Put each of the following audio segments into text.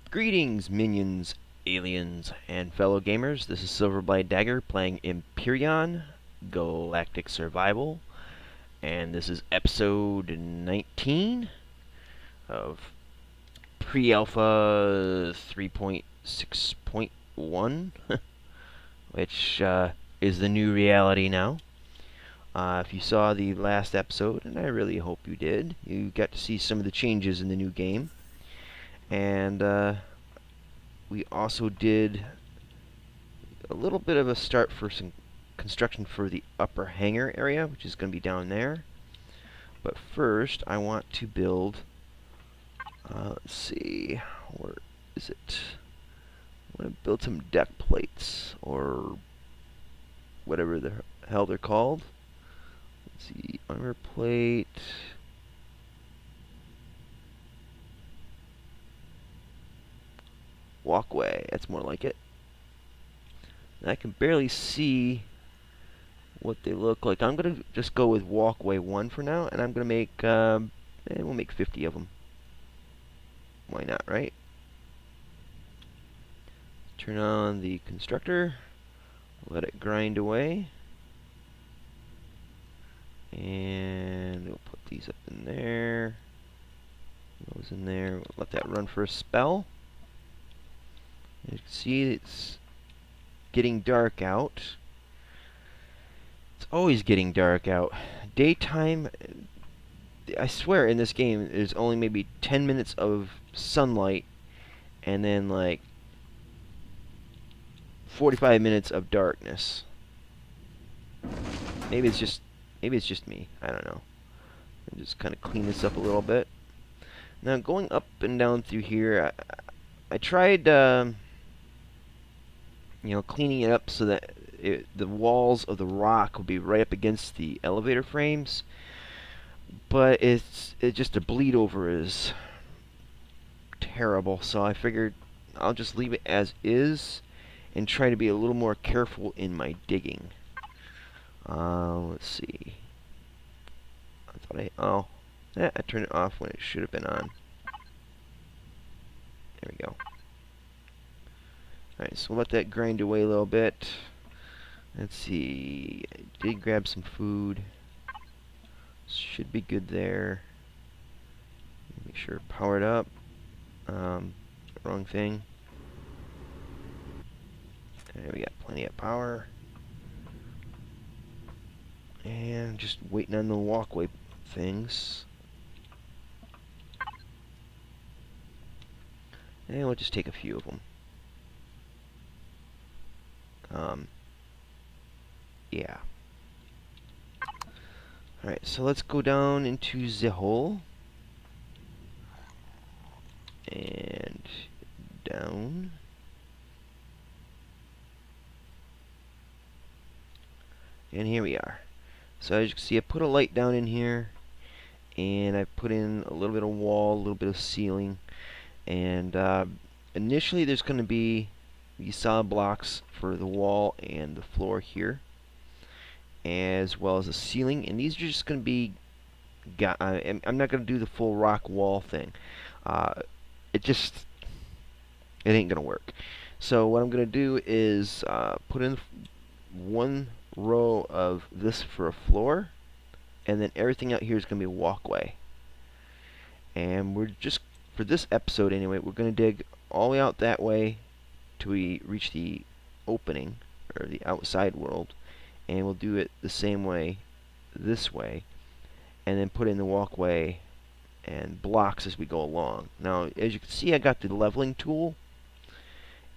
Greetings, minions, aliens, and fellow gamers. This is Silverblade Dagger playing Empyrion Galactic Survival, and this is episode 19 of pre-alpha 3.6.1, which is the new reality now. If you saw the last episode, and I really hope you did, you got to see some of the changes in the new game. And we also did a little bit of a start for some construction for the upper hangar area, which is going to be down there. But first, I want to build, let's see, where is it? I want to build some deck plates, or whatever the hell they're called. Let's see, armor plate. Walkway, that's more like it. And I can barely see what they look like. I'm gonna just go with walkway 1 for now, and I'm gonna make we'll make 50 of them. Why not, right? Turn on the constructor, let it grind away, and we'll put these up in there, those in there. We'll let that run for a spell. As you can see, it's getting dark out. It's always getting dark out. Daytime, I swear in this game, there's only maybe 10 minutes of sunlight, and then like 45 minutes of darkness. Maybe it's just me. I don't know. I'll just kind of clean this up a little bit. Now going up and down through here, I tried cleaning it up so that the walls of the rock would be right up against the elevator frames, but it just the bleed over is terrible. So I figured I'll just leave it as is and try to be a little more careful in my digging. Let's see. I turned it off when it should have been on. There we go. Alright, so we'll let that grind away a little bit. Let's see. I did grab some food. Should be good there. Make sure powered up. Wrong thing. There, we got plenty of power. And just waiting on the walkway things. And we'll just take a few of them. Yeah. Alright, so let's go down into the hole. And down. And here we are. So as you can see, I put a light down in here. And I put in a little bit of wall, a little bit of ceiling. And initially there's going to be these solid blocks for the wall and the floor here, as well as the ceiling. And these are just going to be, I'm not going to do the full rock wall thing. It ain't going to work. So what I'm going to do is put in one row of this for a floor, and then everything out here is going to be a walkway. And we're just, for this episode anyway, we're going to dig all the way out that way till we reach the opening, or the outside world, and we'll do it the same way this way, and then put in the walkway and blocks as we go along. Now as you can see, I got the leveling tool,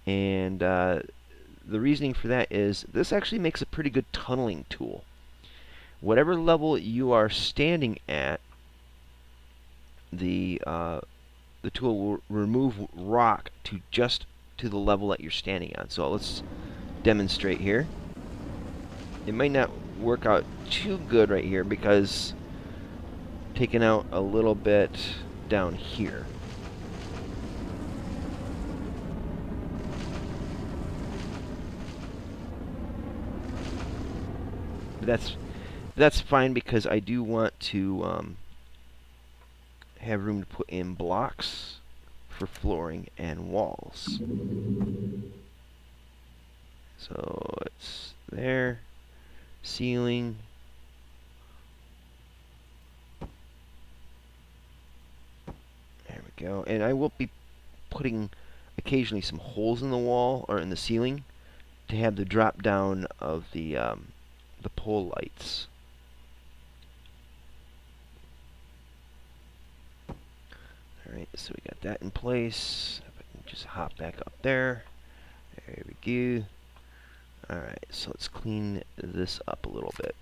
and the reasoning for that is this actually makes a pretty good tunneling tool. Whatever level you are standing at, the tool will remove rock to just to the level that you're standing on. So let's demonstrate here. It might not work out too good right here because taking out a little bit down here. But that's fine because I do want to have room to put in blocks for flooring and walls. So it's there, ceiling. There we go. And I will be putting occasionally some holes in the wall or in the ceiling to have the drop down of the pole lights. Alright, so we got that in place. If I can just hop back up there. There we go. Alright, so let's clean this up a little bit.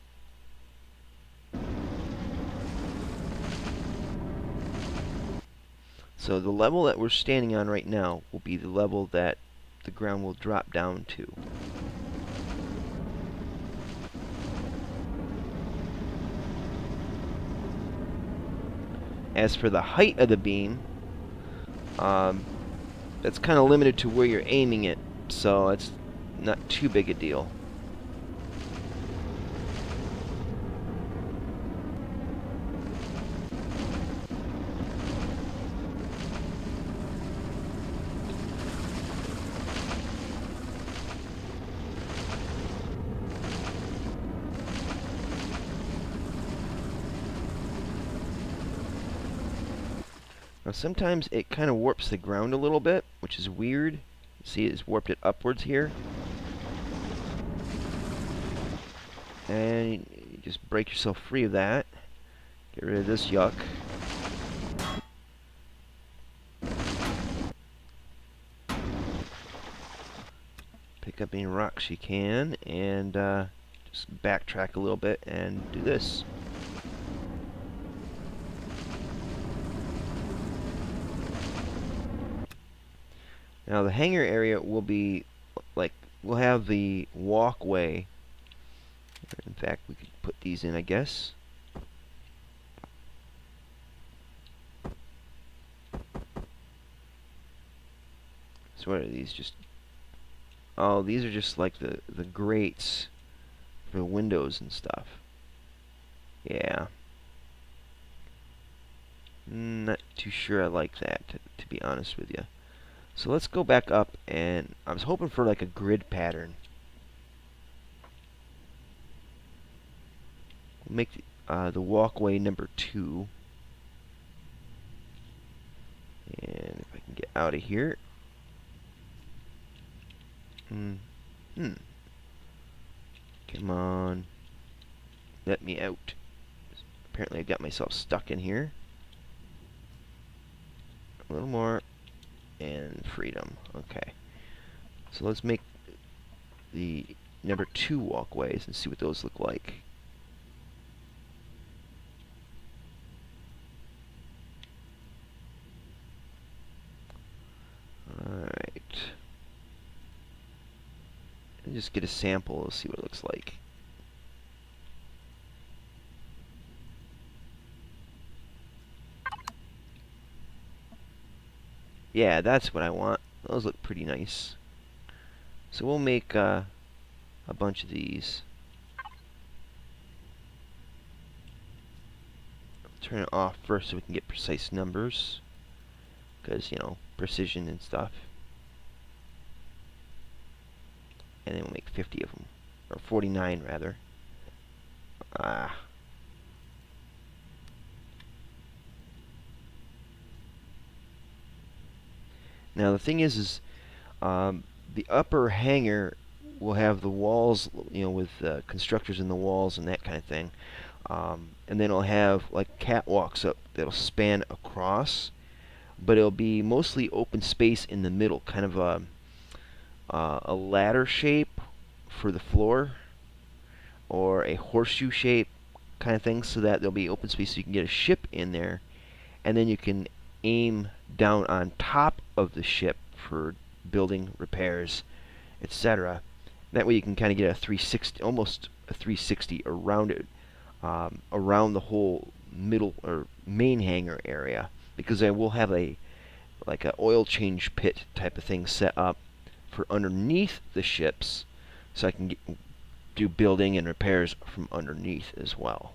So the level that we're standing on right now will be the level that the ground will drop down to. As for the height of the beam, that's kind of limited to where you're aiming it, so it's not too big a deal. Now sometimes it kind of warps the ground a little bit, which is weird. See, it's warped it upwards here. And you just break yourself free of that. Get rid of this yuck. Pick up any rocks you can, and just backtrack a little bit and do this. Now the hangar area will be like, we'll have the walkway. In fact, we could put these in, I guess. So what are these? Just, oh, these are just like the grates for the windows and stuff. Yeah. Not too sure I like that, to be honest with you. So let's go back up, and I was hoping for like a grid pattern. We'll make the walkway number 2. And if I can get out of here. Come on. Let me out. Apparently I got myself stuck in here. A little more. And freedom. Okay. So let's make the number 2 walkways and see what those look like. Alright. And just get a sample and see what it looks like. Yeah, that's what I want. Those look pretty nice. So we'll make a bunch of these. Turn it off first so we can get precise numbers. Because, you know, precision and stuff. And then we'll make 50 of them. Or 49, rather. Now the thing is the upper hangar will have the walls, you know, with constructors in the walls and that kind of thing. And then it'll have like catwalks up that'll span across, but it'll be mostly open space in the middle, kind of a ladder shape for the floor, or a horseshoe shape kind of thing, so that there'll be open space so you can get a ship in there, and then you can aim down on top of the ship for building, repairs, etc. That way you can kind of get a 360, almost a 360 around it, around the whole middle or main hangar area, because I will have a like a oil change pit type of thing set up for underneath the ships, so I can do building and repairs from underneath as well.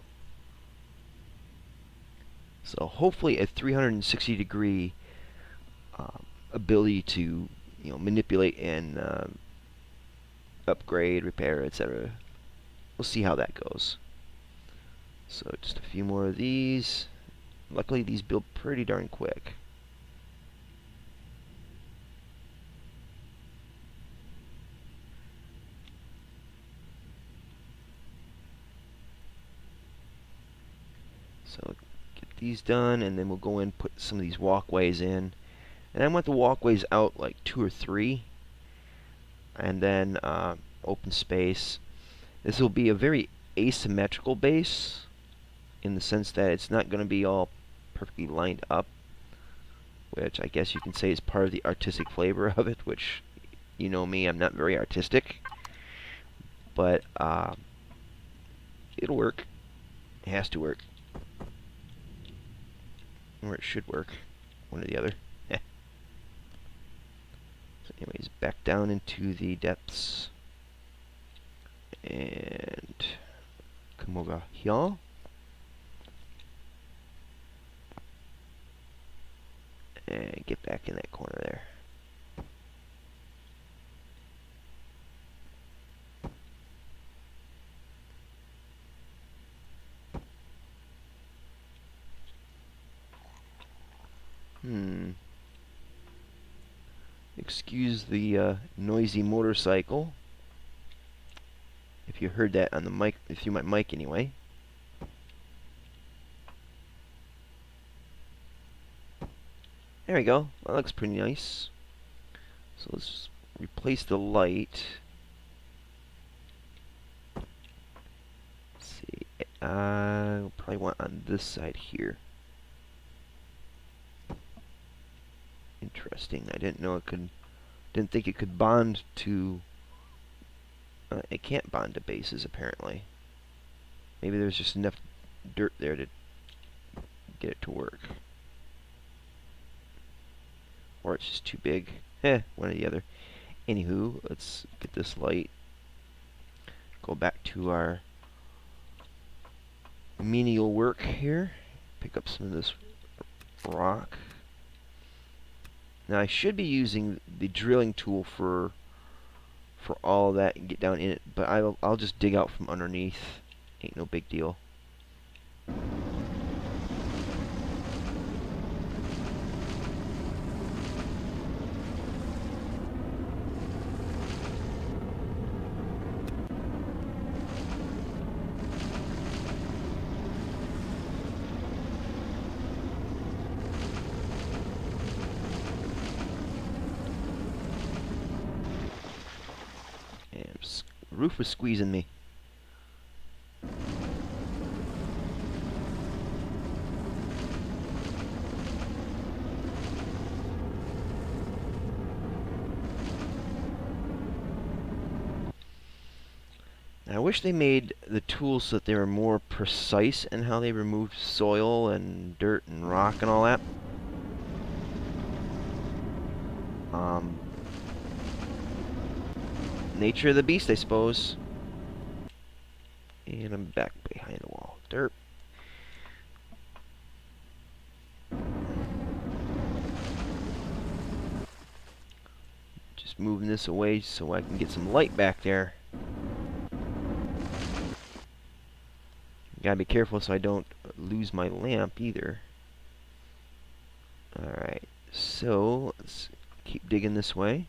So hopefully a 360 degree ability to manipulate and upgrade, repair, etc. We'll see how that goes. So just a few more of these. Luckily these build pretty darn quick. So get these done, and then we'll go in and put some of these walkways in. And I want the walkways out like 2 or 3. And then open space. This will be a very asymmetrical base, in the sense that it's not going to be all perfectly lined up, which I guess you can say is part of the artistic flavor of it, which, you know me, I'm not very artistic. But it'll work. It has to work. Or it should work. One or the other. So anyways, back down into the depths. And come over here. And get back in that corner there. Excuse the noisy motorcycle. If you heard that on the mic, through my mic anyway. There we go. That looks pretty nice. So let's replace the light. Let's see. We'll probably want on this side here. Interesting. I didn't know it could. Didn't think it could bond to. It can't bond to bases apparently. Maybe there's just enough dirt there to get it to work. Or it's just too big. One or the other. Anywho, let's get this light. Go back to our menial work here. Pick up some of this rock. Now I should be using the drilling tool for all of that and get down in it, but I'll just dig out from underneath. Ain't no big deal. The roof was squeezing me. I wish they made the tools so that they were more precise in how they removed soil and dirt and rock and all that. Nature of the beast, I suppose. And I'm back behind the wall. Dirt. Just moving this away so I can get some light back there. Gotta be careful so I don't lose my lamp either. Alright, so let's keep digging this way.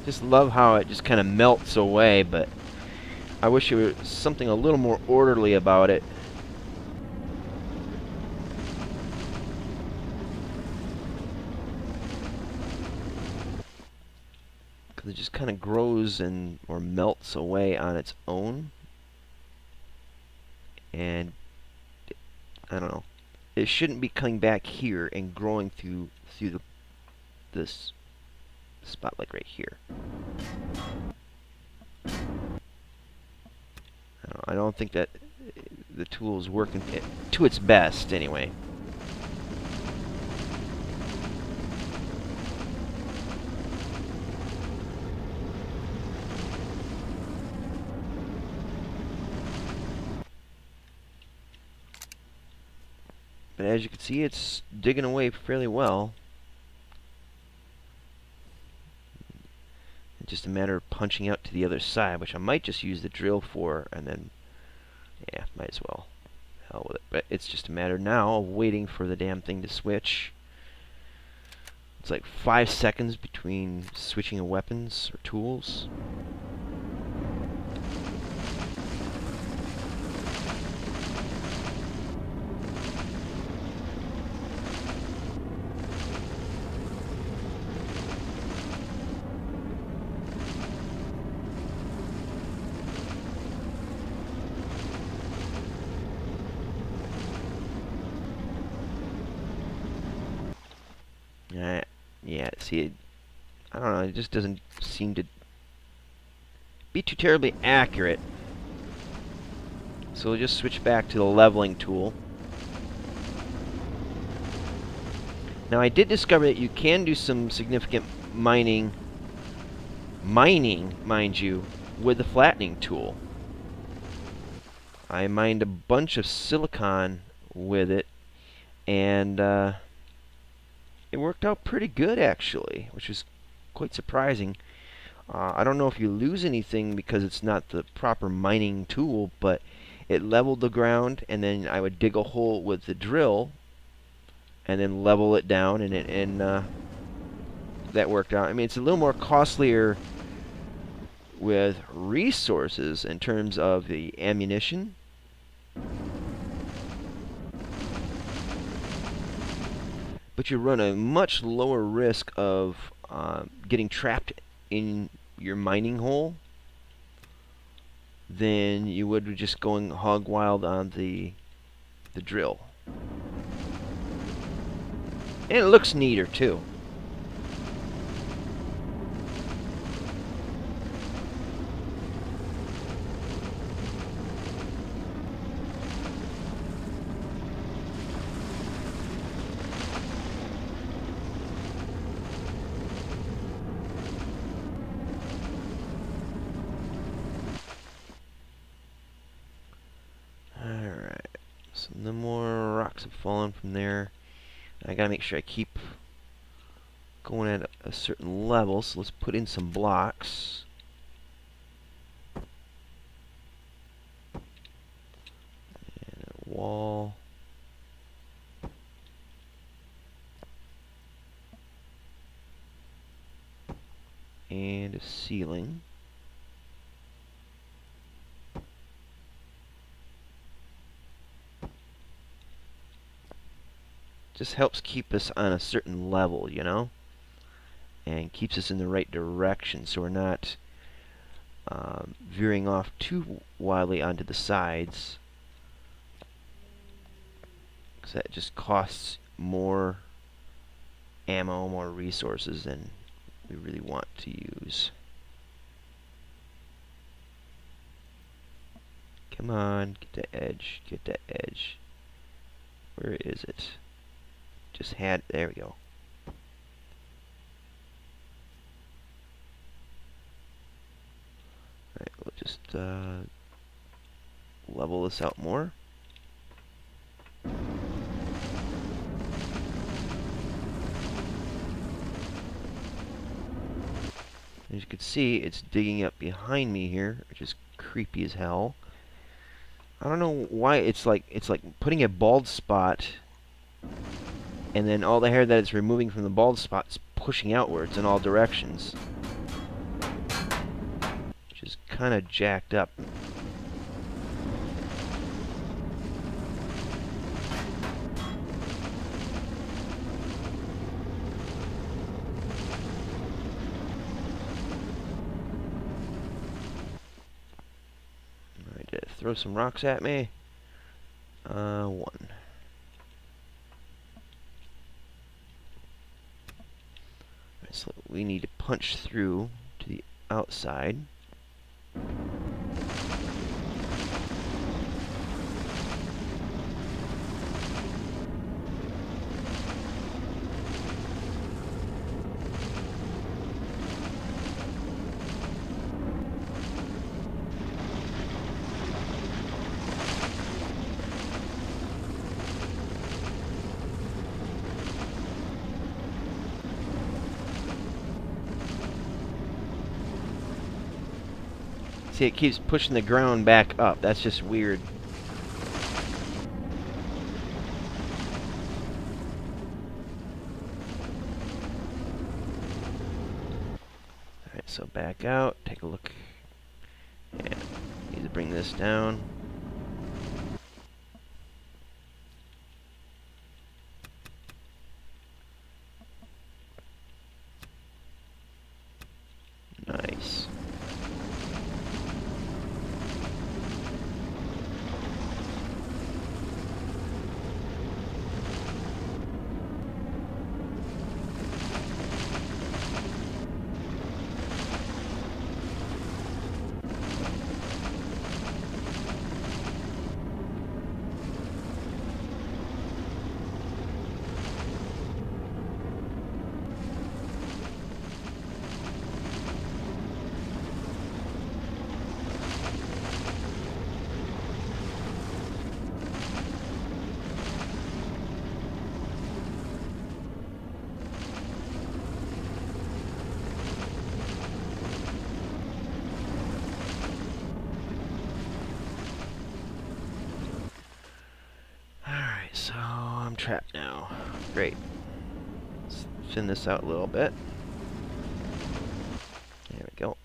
Just love how it just kind of melts away, but I wish there was something a little more orderly about it. Because it just kind of grows and or melts away on its own. And I don't know. It shouldn't be coming back here and growing through this spot like right here. I don't think that the tool is working to its best, anyway. But as you can see, it's digging away fairly well. It's just a matter of punching out to the other side, which I might just use the drill for, and then, yeah, might as well. Hell with it. But it's just a matter now of waiting for the damn thing to switch. It's like 5 seconds between switching of weapons or tools. Yeah, see, I don't know, it just doesn't seem to be too terribly accurate. So we'll just switch back to the leveling tool. Now I did discover that you can do some significant mining, mind you, with the flattening tool. I mined a bunch of silicon with it, and it worked out pretty good, actually, which was quite surprising. I don't know if you lose anything because it's not the proper mining tool, but it leveled the ground, and then I would dig a hole with the drill, and then level it down, and that worked out. I mean, it's a little more costlier with resources in terms of the ammunition. But you run a much lower risk of getting trapped in your mining hole than you would with just going hog wild on the drill. And it looks neater too. No more rocks have fallen from there. I gotta make sure I keep going at a certain level, so let's put in some blocks. And a wall. And a ceiling. Just helps keep us on a certain level, you know, and keeps us in the right direction, so we're not veering off too wildly onto the sides, because that just costs more ammo, more resources than we really want to use. Come on, get that edge, get that edge. Where is it? Just had, there we go. Alright, we'll just level this out more. As you can see, it's digging up behind me here, which is creepy as hell. I don't know why it's like putting a bald spot, and then all the hair that it's removing from the bald spot is pushing outwards in all directions, which is kind of jacked up. Alright, did it throw some rocks at me? One. So we need to punch through to the outside. See, it keeps pushing the ground back up. That's just weird. Alright, so back out, take a look. And need to bring this down. Nice. Alright, so I'm trapped now. Great. Let's thin this out a little bit. There we go.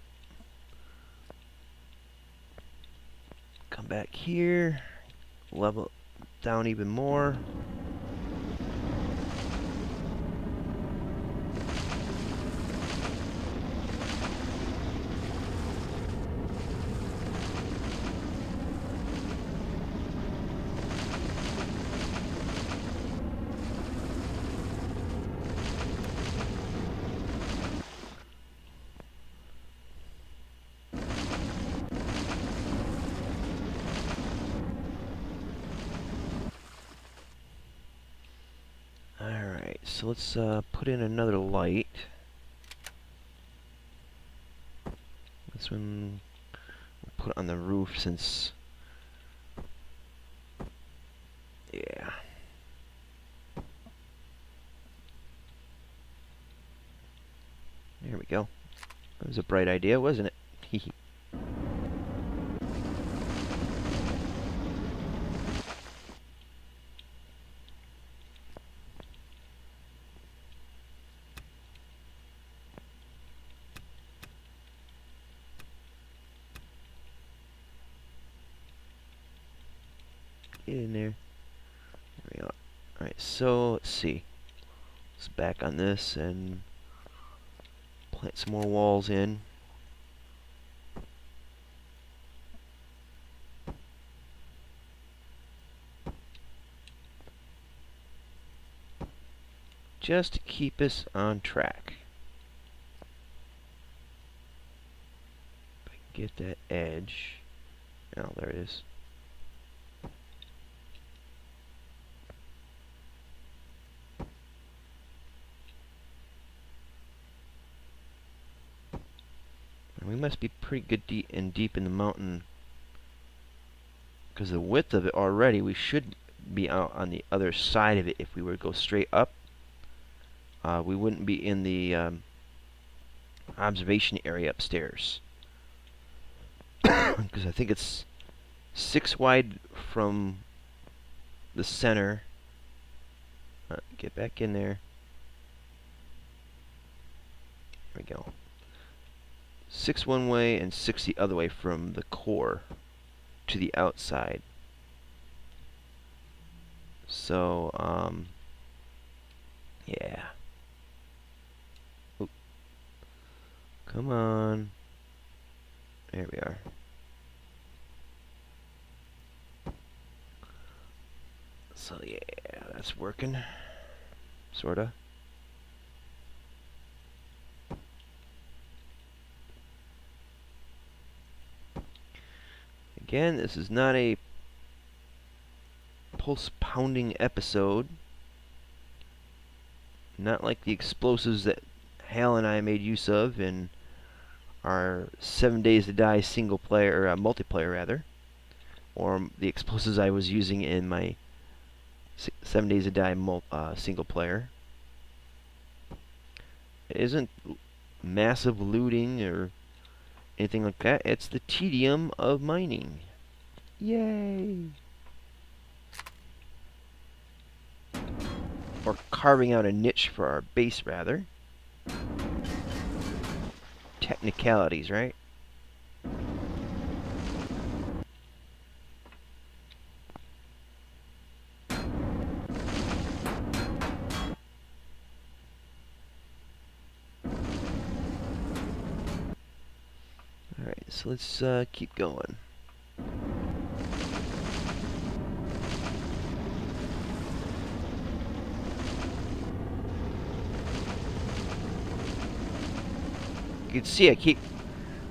Come back here. Level down even more. Alright, so let's put in another light. This one we'll put on the roof since... Yeah. There we go. That was a bright idea, wasn't it? Hee. Get in there. There we go. Alright, so let's see. Let's back on this and plant some more walls in. Just to keep us on track. If I can get that edge. Oh, there it is. And we must be pretty good deep in the mountain, because the width of it already, we should be out on the other side of it. If we were to go straight up, we wouldn't be in the observation area upstairs. Because I think it's 6 wide from the center. Get back in there. There we go. 6 one way and 6 the other way from the core to the outside. So, yeah. Oop. Come on. There we are. So, yeah, that's working. Sorta. Again, this is not a pulse-pounding episode. Not like the explosives that Hal and I made use of in our 7 Days to Die single player, or multiplayer rather, or the explosives I was using in my 7 Days to Die single player. It isn't massive looting or anything like that. It's the tedium of mining. Yay! Or carving out a niche for our base, rather. Technicalities, right? Alright, so let's keep going. You can see I keep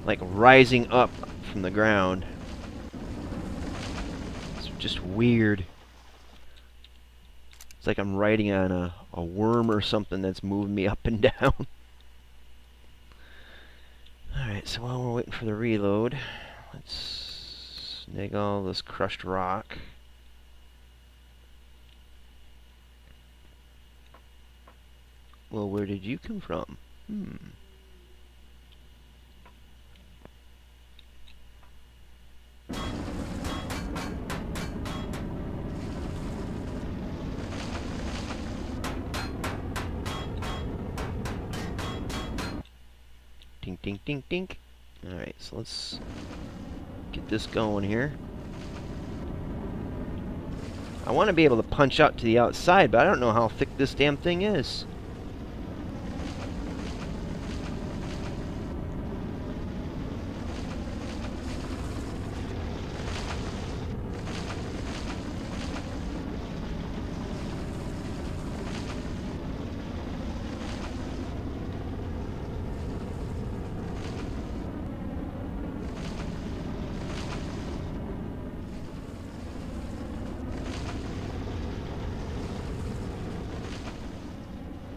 like rising up from the ground. It's just weird. It's like I'm riding on a worm or something that's moving me up and down. Alright, so while we're waiting for the reload, let's snag all this crushed rock. Well, where did you come from? Dink, dink, dink, dink. Alright, so let's get this going here. I want to be able to punch out to the outside, but I don't know how thick this damn thing is.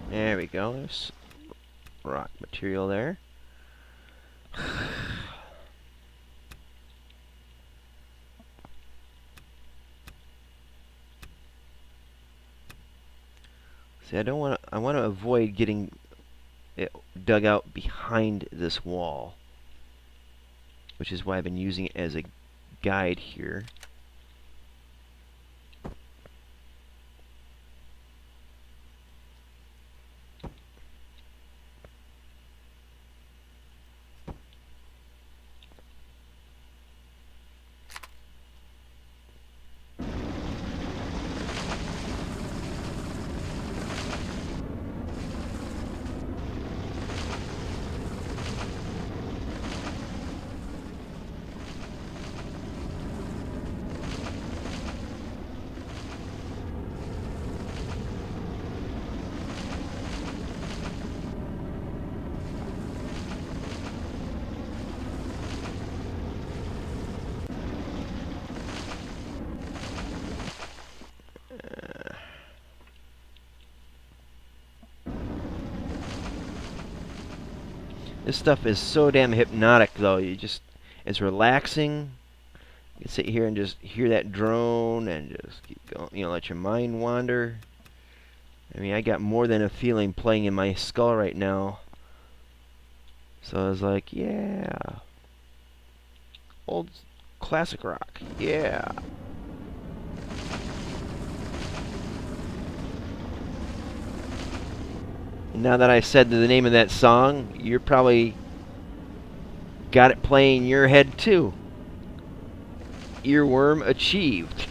There we go. There's rock material there. See, I want to avoid getting it dug out behind this wall, which is why I've been using it as a guide here. This stuff is so damn hypnotic, though. It's relaxing. You can sit here and just hear that drone and just keep going. You know, let your mind wander. I mean, I got more than a feeling playing in my skull right now. So I was like, yeah. Old classic rock. Yeah. Now that I said the name of that song, you're probably got it playing in your head too. Earworm achieved.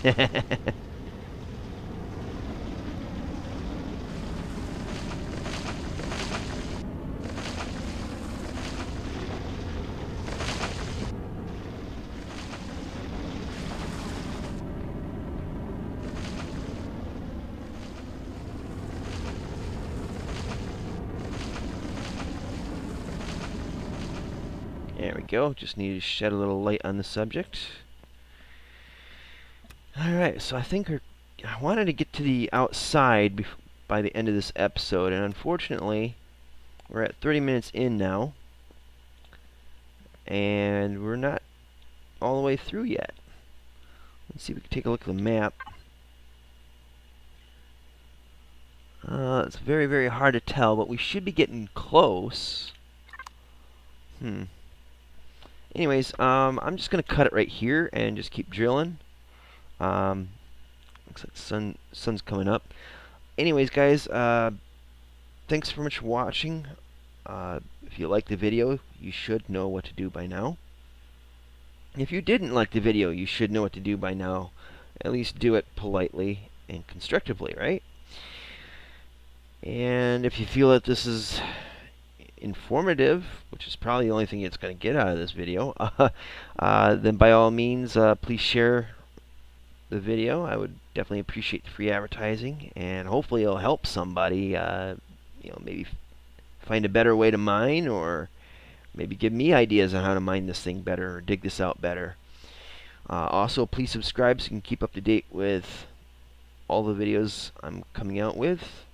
There we go. Just need to shed a little light on the subject. Alright, so I think I wanted to get to the outside by the end of this episode, and unfortunately, we're at 30 minutes in now, and we're not all the way through yet. Let's see if we can take a look at the map. It's very, very hard to tell, but we should be getting close. Anyways, I'm just gonna cut it right here and just keep drilling. Looks like sun's coming up. Anyways, guys, thanks so much for watching. If you liked the video, you should know what to do by now. If you didn't like the video, you should know what to do by now. At least do it politely and constructively, right? And if you feel that this is informative, which is probably the only thing it's going to get out of this video, then by all means, please share the video. I would definitely appreciate the free advertising, and hopefully it'll help somebody, maybe find a better way to mine, or maybe give me ideas on how to mine this thing better or dig this out better. Also, please subscribe so you can keep up to date with all the videos I'm coming out with.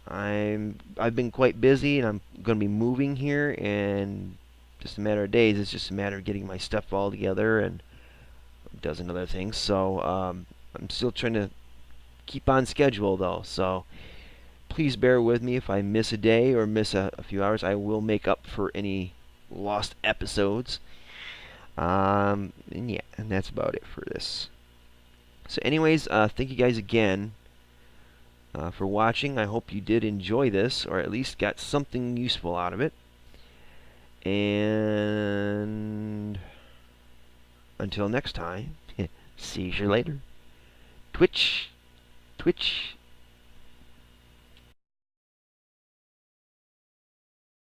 I've been quite busy, and I'm going to be moving here, and just a matter of days. It's just a matter of getting my stuff all together and a dozen other things. So I'm still trying to keep on schedule, though. So please bear with me if I miss a day or miss a few hours. I will make up for any lost episodes. And yeah, and that's about it for this. So anyways, thank you guys again for watching. I hope you did enjoy this, or at least got something useful out of it. And until next time, see you later. Twitch.